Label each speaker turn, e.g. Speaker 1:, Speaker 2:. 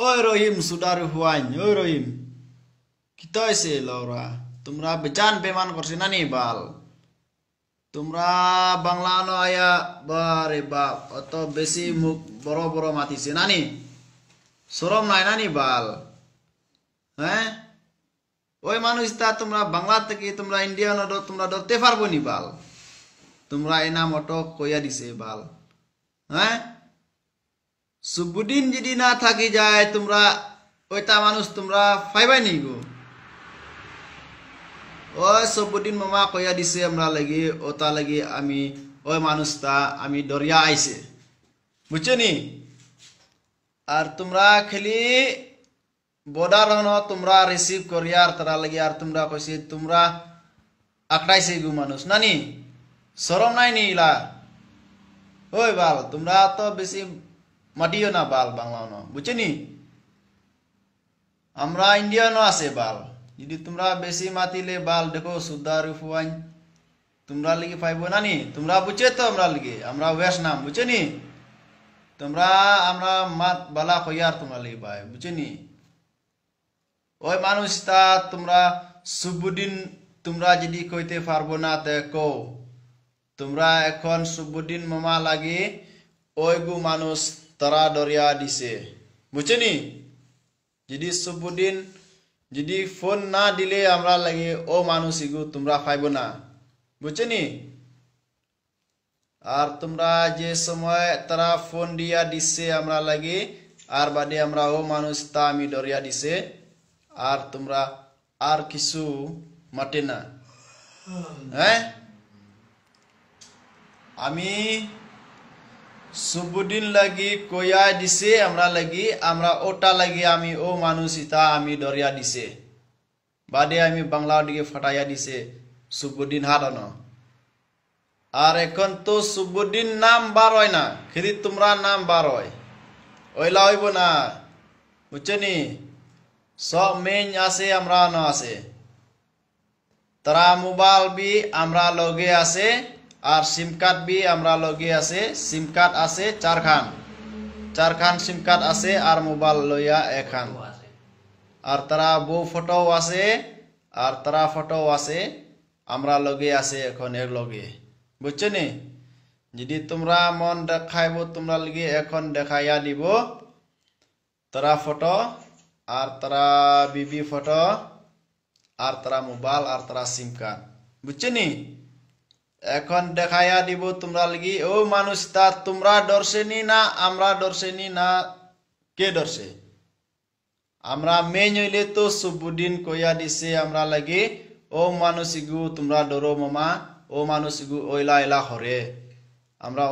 Speaker 1: Oi Rohim sudah ruhuan, oi Rohim. Kita ise Laura. Tumra bejan beman korsi nani bal. Tumra bangla no aya bare bab atau besi muk boro-boro mati se nani. Sorom nai nani bal. Oi manusia tumra bangla teki tumra India no do tumra do tefar boni bal. Tumra ena moto koya dise bal. Subudin jadi na thaki যায় তোমরা ওইটা মানুষ তোমরা পাইবাই নি গো ওই subudin মামা কইয়া দিছে আমরা লাগি ওটা লাগি আমি ওই মানুষটা আমি দরিয়া আইছে বুঝছনি আর তোমরা খালি বর্ডার হনো তোমরা রিসিভ করিয়ার তারা লাগি আর তোমরা কইছে তোমরা আকড়াইছে গো মানুষ নানি শরম নাই নি ইলা ওই বাল তোমরা তো বেশি মাটিও না বাল বাংলা ন বুঝছনি আমরা ইন্ডিয়ানো আছে বাল যদি তোমরা বেশি মাতিলে বাল দেখো সুদার ফুয়ান তোমরা লাগি পাইবো নানি তোমরা বুঝছে তো আমরা লাগি আমরা ওয়েস্ট নাম বুঝছনি তোমরা আমরা মাত বালা কইয়ার তোমরা লাগি ভাই বুঝছনি ওই মানুষটা তোমরা সুবুদিন তোমরা যদি কইতে পারবো না দেখো তোমরা এখন সুবুদিন মামা লাগি ওই গু মানুষ তারা দরিয়া দিছে বুঝছনি যদি সুবুদিন যদি ফোন না দিলে আমরা লাগে ও মানুষ ইগু তোমরা পাইবো না বুঝছনি আর তোমরা যে সময় তারা ফোন দিয়া দিছে আমরা লাগে আর বাদে আমরা ও মানুষটা আমি দরিয়া দিছে আর তোমরা আর কিছু মাতে না আমি সুবুদিন লাগি কইয়া দিছে আমরা লাগি আমরা ওটা লাগি আমি ও মানুষিতা আমি দরিয়া দিছে বাদে আমি বাংলা দিকে ফাটাইয়া দিছে সুবুদিন হারানো আর এখন তো সুবুদিন নাম বার হয় না খালি তোমরা নাম বার হয় ওইলা হইব না বুঝছনি সব মেন আছে আমরা ন আছে তারা মোবাইল বি আমরা লগে আছে আর সিম কার্ড বি আমরা লগে আছে সিম কার্ড আছে চারখান সিম কার্ড আছে আর মোবাইল লইয়া এখান আর তারা বউ ফটো আছে আর তারা ফটো আছে আমরা লগে আছে এখন এর লগে বুঝছনি যদি তোমরা মন দেখাইবো তোমরা লগে এখন দেখাইয়া দিব তারা ফটো আর তারা বিবি ফটো আর তারা মোবাইল আর তারা সিম কার্ড বুঝছনি এখন দেখাইয়া দিব তোমরা লাগি ও মানুষটা তোমরা ডরছেনি না আমরা ডরছেনি না কে ডরছে আমরা মেন হইলে তো সুবুদিন কইয়া দিছে আমরা লাগি ও মানুষিগু তোমরা ডরো মামা ও মানুষিগু ওইলা এলা হরে আমরা